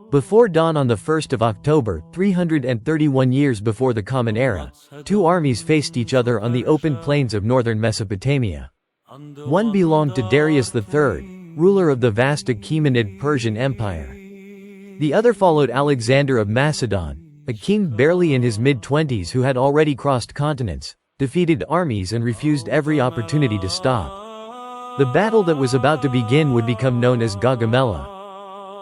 Before dawn on the 1st of October, 331 years before the Common Era, two armies faced each other on the open plains of northern Mesopotamia. One belonged to Darius the Third, ruler of the vast Achaemenid Persian Empire. The other followed Alexander of Macedon, a king barely in his mid-20s who had already crossed continents, defeated armies and refused every opportunity to stop. The battle that was about to begin would become known as Gaugamela.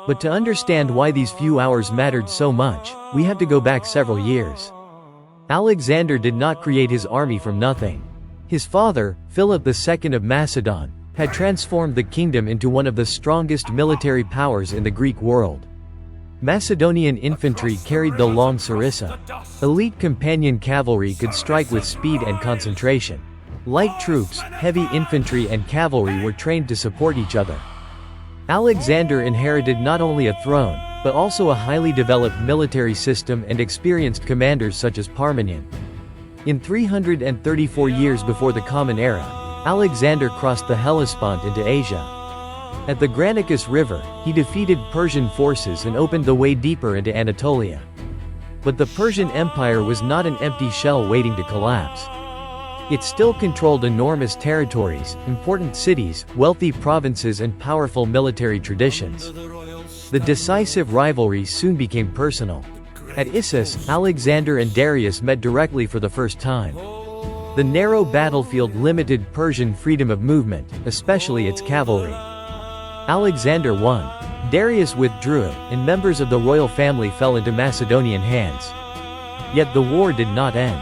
But to understand why these few hours mattered so much, we have to go back several years. Alexander did not create his army from nothing. His father, Philip II of Macedon, had transformed the kingdom into one of the strongest military powers in the Greek world. Macedonian infantry carried the long sarissa. Elite companion cavalry could strike with speed and concentration. Light troops, heavy infantry and cavalry were trained to support each other. Alexander inherited not only a throne, but also a highly developed military system and experienced commanders such as Parmenion. In 334 years before the Common Era, Alexander crossed the Hellespont into Asia. At the Granicus River, he defeated Persian forces and opened the way deeper into Anatolia. But the Persian Empire was not an empty shell waiting to collapse. It still controlled enormous territories, important cities, wealthy provinces and powerful military traditions. The decisive rivalry soon became personal. At Issus, Alexander and Darius met directly for the first time. The narrow battlefield limited Persian freedom of movement, especially its cavalry. Alexander won. Darius withdrew, and members of the royal family fell into Macedonian hands. Yet the war did not end.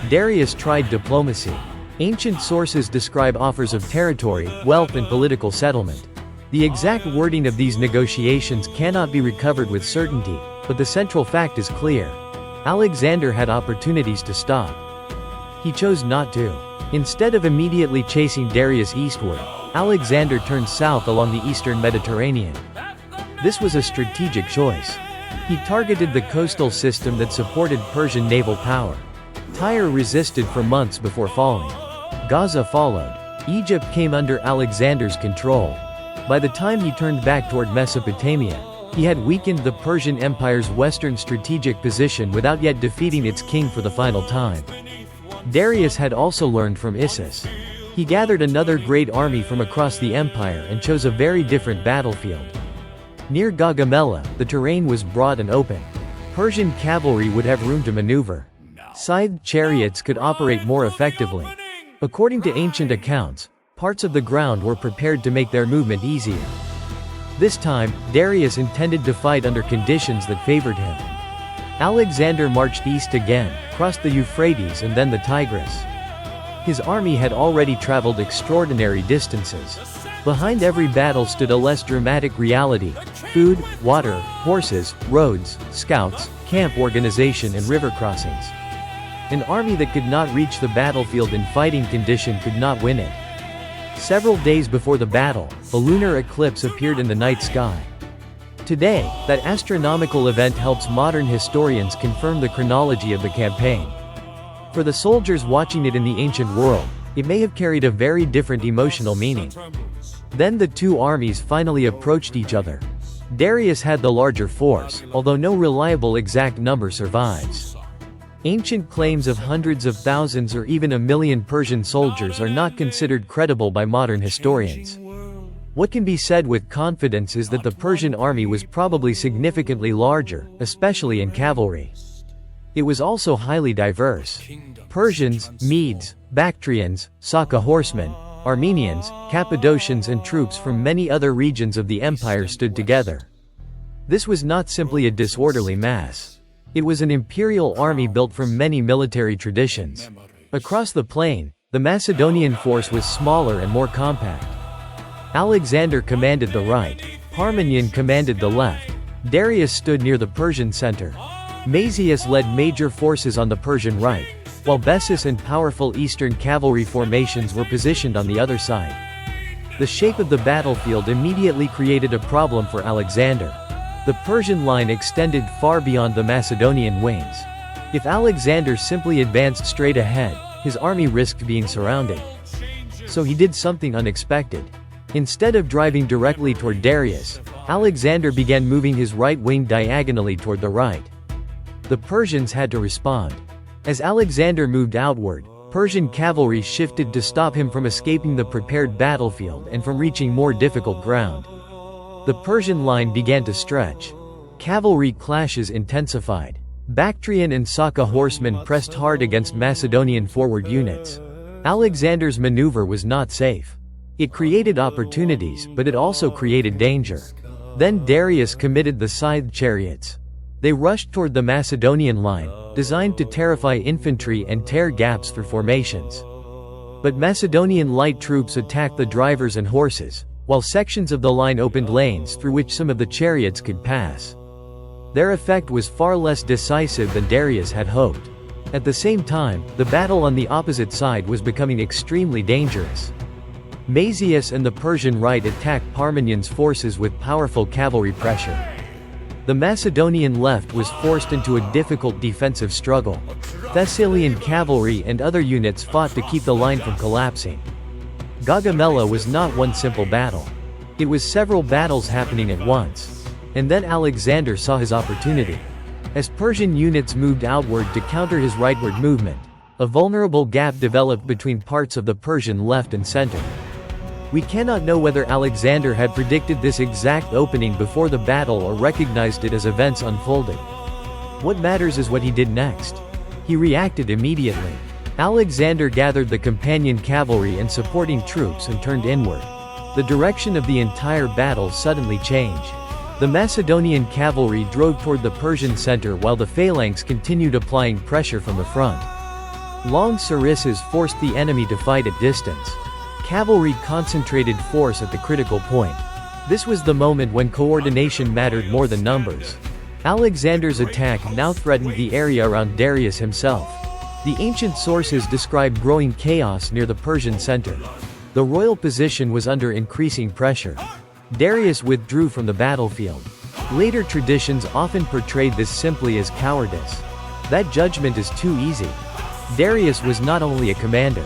Darius tried diplomacy. Ancient sources describe offers of territory, wealth and political settlement. The exact wording of these negotiations cannot be recovered with certainty, but the central fact is clear. Alexander had opportunities to stop. He chose not to. Instead of immediately chasing Darius eastward, Alexander turned south along the eastern Mediterranean. This was a strategic choice. He targeted the coastal system that supported Persian naval power. Tyre resisted for months before falling. Gaza followed. Egypt came under Alexander's control. By the time he turned back toward Mesopotamia, he had weakened the Persian Empire's western strategic position without yet defeating its king for the final time. Darius had also learned from Issus. He gathered another great army from across the empire and chose a very different battlefield. Near Gaugamela, the terrain was broad and open. Persian cavalry would have room to maneuver. Scythed chariots could operate more effectively. According to ancient accounts, parts of the ground were prepared to make their movement easier. This time, Darius intended to fight under conditions that favored him. Alexander marched east again, crossed the Euphrates and then the Tigris. His army had already traveled extraordinary distances. Behind every battle stood a less dramatic reality: food, water, horses, roads, scouts, camp organization and river crossings. An army that could not reach the battlefield in fighting condition could not win it. Several days before the battle, a lunar eclipse appeared in the night sky. Today, that astronomical event helps modern historians confirm the chronology of the campaign. For the soldiers watching it in the ancient world, it may have carried a very different emotional meaning. Then the two armies finally approached each other. Darius had the larger force, although no reliable exact number survives. Ancient claims of hundreds of thousands or even 1 million Persian soldiers are not considered credible by modern historians. What can be said with confidence is that the Persian army was probably significantly larger, especially in cavalry. It was also highly diverse. Persians, Medes, Bactrians, Saka horsemen, Armenians, Cappadocians and troops from many other regions of the empire stood together. This was not simply a disorderly mass. It was an imperial army built from many military traditions. Across the plain, the Macedonian force was smaller and more compact. Alexander commanded the right. Parmenion commanded the left. Darius stood near the Persian center. Mazius led major forces on the Persian right, while Bessus and powerful eastern cavalry formations were positioned on the other side. The shape of the battlefield immediately created a problem for Alexander. The Persian line extended far beyond the Macedonian wings. If Alexander simply advanced straight ahead, his army risked being surrounded. So he did something unexpected. Instead of driving directly toward Darius, Alexander began moving his right wing diagonally toward the right. The Persians had to respond. As Alexander moved outward, Persian cavalry shifted to stop him from escaping the prepared battlefield and from reaching more difficult ground. The Persian line began to stretch. Cavalry clashes intensified. Bactrian and Saka horsemen pressed hard against Macedonian forward units. Alexander's maneuver was not safe. It created opportunities, but it also created danger. Then Darius committed the scythe chariots. They rushed toward the Macedonian line, designed to terrify infantry and tear gaps through formations. But Macedonian light troops attacked the drivers and horses, while sections of the line opened lanes through which some of the chariots could pass. Their effect was far less decisive than Darius had hoped. At the same time, the battle on the opposite side was becoming extremely dangerous. Mazius and the Persian right attacked Parmenian's forces with powerful cavalry pressure. The Macedonian left was forced into a difficult defensive struggle. Thessalian cavalry and other units fought to keep the line from collapsing. Gaugamela was not one simple battle. It was several battles happening at once. And then Alexander saw his opportunity. As Persian units moved outward to counter his rightward movement, a vulnerable gap developed between parts of the Persian left and center. We cannot know whether Alexander had predicted this exact opening before the battle or recognized it as events unfolded. What matters is what he did next. He reacted immediately. Alexander gathered the companion cavalry and supporting troops and turned inward. The direction of the entire battle suddenly changed. The Macedonian cavalry drove toward the Persian center while the phalanx continued applying pressure from the front. Long sarissas forced the enemy to fight at distance. Cavalry concentrated force at the critical point. This was the moment when coordination mattered more than numbers. Alexander's attack now threatened the area around Darius himself. The ancient sources describe growing chaos near the Persian center. The royal position was under increasing pressure. Darius withdrew from the battlefield. Later traditions often portrayed this simply as cowardice. That judgment is too easy. Darius was not only a commander.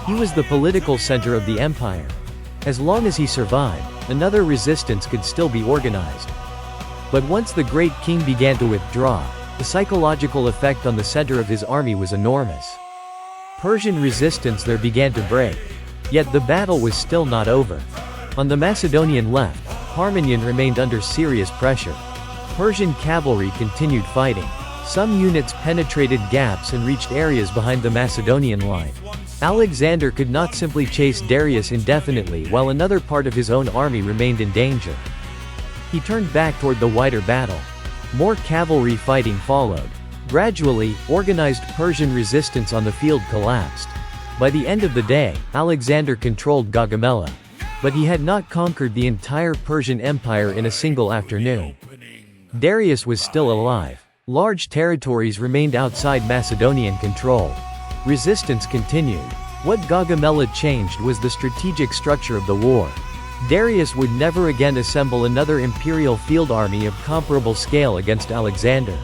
He was the political center of the empire. As long as he survived, another resistance could still be organized. But once the great king began to withdraw, the psychological effect on the center of his army was enormous. Persian resistance there began to break. Yet the battle was still not over. On the Macedonian left, Parmenion remained under serious pressure. Persian cavalry continued fighting. Some units penetrated gaps and reached areas behind the Macedonian line. Alexander could not simply chase Darius indefinitely while another part of his own army remained in danger. He turned back toward the wider battle. More cavalry fighting followed. Gradually, organized Persian resistance on the field collapsed. By the end of the day, Alexander controlled Gaugamela. But he had not conquered the entire Persian Empire in a single afternoon. Darius was still alive. Large territories remained outside Macedonian control. Resistance continued. What Gaugamela changed was the strategic structure of the war. Darius would never again assemble another imperial field army of comparable scale against Alexander.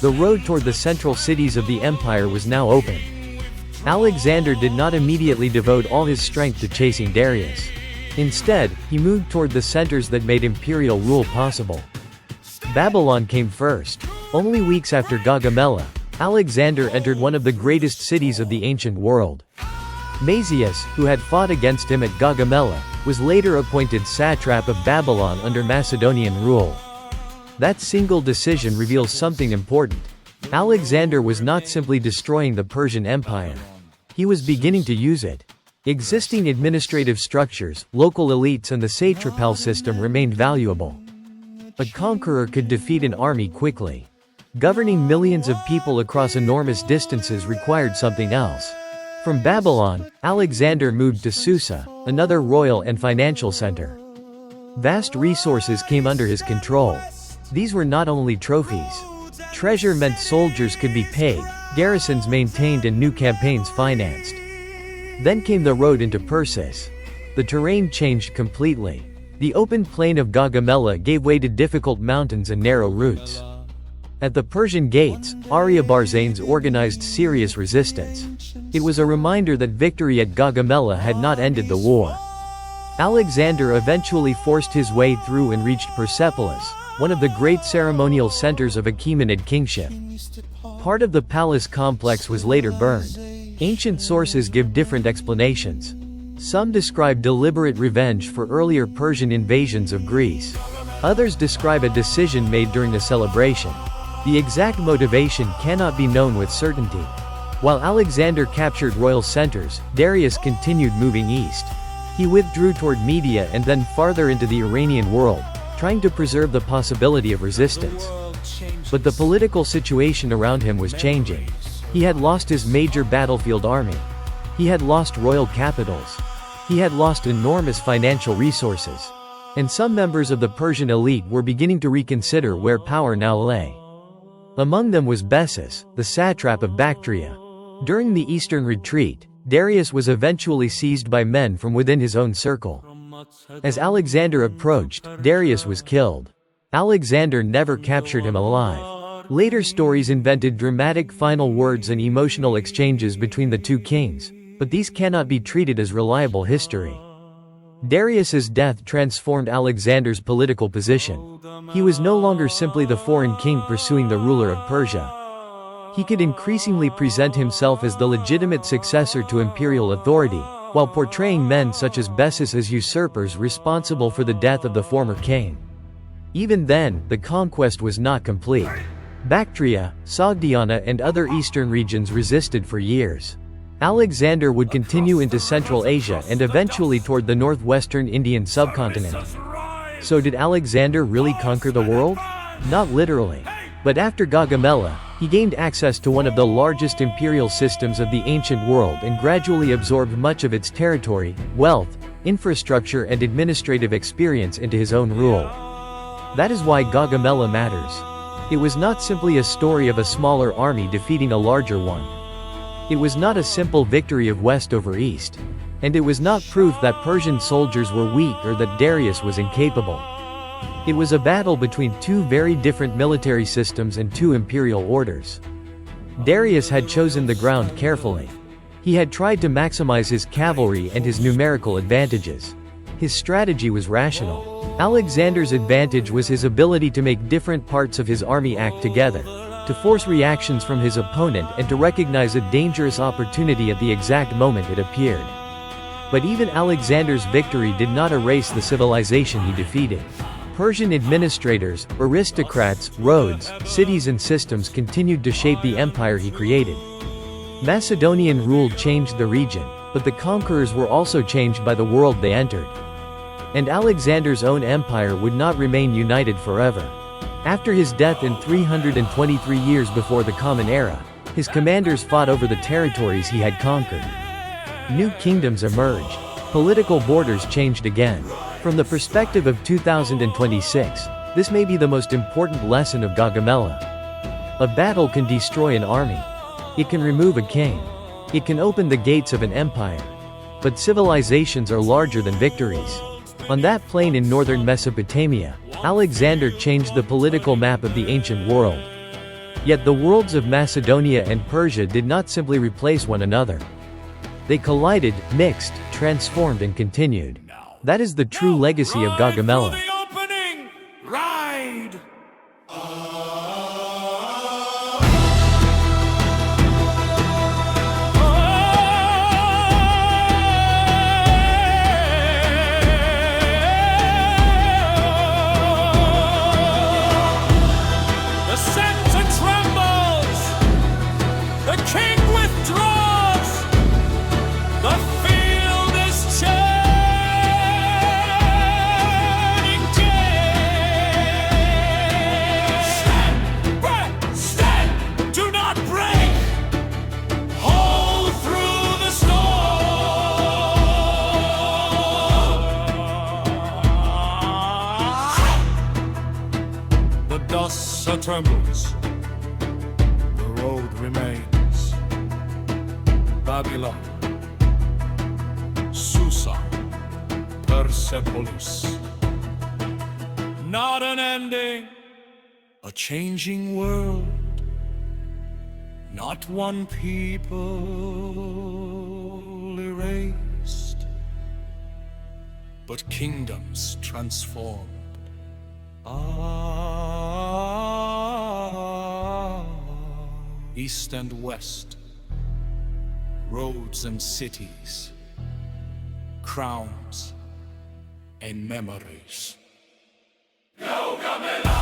The road toward the central cities of the empire was now open. Alexander did not immediately devote all his strength to chasing Darius. Instead, he moved toward the centers that made imperial rule possible. Babylon came first. Only weeks after Gaugamela, Alexander entered one of the greatest cities of the ancient world. Mazius, who had fought against him at Gaugamela, was later appointed satrap of Babylon under Macedonian rule. That single decision reveals something important. Alexander was not simply destroying the Persian Empire. He was beginning to use it. Existing administrative structures, local elites and the satrapal system remained valuable. A conqueror could defeat an army quickly. Governing millions of people across enormous distances required something else. From Babylon, Alexander moved to Susa, another royal and financial center. Vast resources came under his control. These were not only trophies. Treasure meant soldiers could be paid, garrisons maintained and new campaigns financed. Then came the road into Persis. The terrain changed completely. The open plain of Gaugamela gave way to difficult mountains and narrow routes. At the Persian gates, Aryabarzanes organized serious resistance. It was a reminder that victory at Gaugamela had not ended the war. Alexander eventually forced his way through and reached Persepolis, one of the great ceremonial centers of Achaemenid kingship. Part of the palace complex was later burned. Ancient sources give different explanations. Some describe deliberate revenge for earlier Persian invasions of Greece. Others describe a decision made during a celebration. The exact motivation cannot be known with certainty. While Alexander captured royal centers, Darius continued moving east. He withdrew toward Media and then farther into the Iranian world, trying to preserve the possibility of resistance. But the political situation around him was changing. He had lost his major battlefield army. He had lost royal capitals. He had lost enormous financial resources. And some members of the Persian elite were beginning to reconsider where power now lay. Among them was Bessus, the satrap of Bactria. During the Eastern Retreat, Darius was eventually seized by men from within his own circle. As Alexander approached, Darius was killed. Alexander never captured him alive. Later stories invented dramatic final words and emotional exchanges between the two kings, but these cannot be treated as reliable history. Darius's death transformed Alexander's political position. He was no longer simply the foreign king pursuing the ruler of Persia. He could increasingly present himself as the legitimate successor to imperial authority, while portraying men such as Bessus as usurpers responsible for the death of the former king. Even then, the conquest was not complete. Bactria, Sogdiana and other eastern regions resisted for years. Alexander would continue into Central Asia and eventually toward the northwestern Indian subcontinent. So did Alexander really conquer the world? Not literally. But after Gaugamela, he gained access to one of the largest imperial systems of the ancient world and gradually absorbed much of its territory, wealth, infrastructure and administrative experience into his own rule. That is why Gaugamela matters. It was not simply a story of a smaller army defeating a larger one. It was not a simple victory of West over East. And it was not proof that Persian soldiers were weak or that Darius was incapable. It was a battle between two very different military systems and two imperial orders. Darius had chosen the ground carefully. He had tried to maximize his cavalry and his numerical advantages. His strategy was rational. Alexander's advantage was his ability to make different parts of his army act together, to force reactions from his opponent and to recognize a dangerous opportunity at the exact moment it appeared. But even Alexander's victory did not erase the civilization he defeated. Persian administrators, aristocrats, roads, cities and systems continued to shape the empire he created. Macedonian rule changed the region, but the conquerors were also changed by the world they entered. And Alexander's own empire would not remain united forever. After his death in 323 years before the Common Era, his commanders fought over the territories he had conquered. New kingdoms emerged. Political borders changed again. From the perspective of 2026, this may be the most important lesson of Gaugamela. A battle can destroy an army. It can remove a king. It can open the gates of an empire. But civilizations are larger than victories. On that plain in northern Mesopotamia, Alexander changed the political map of the ancient world. Yet the worlds of Macedonia and Persia did not simply replace one another. They collided, mixed, transformed and continued. That is the true legacy of Gaugamela. Trembles, the road remains. Babylon, Susa, Persepolis. Not an ending, a changing world. Not one people erased. but kingdoms transformed. East and west, roads and cities, crowns and memories. Gaugamela!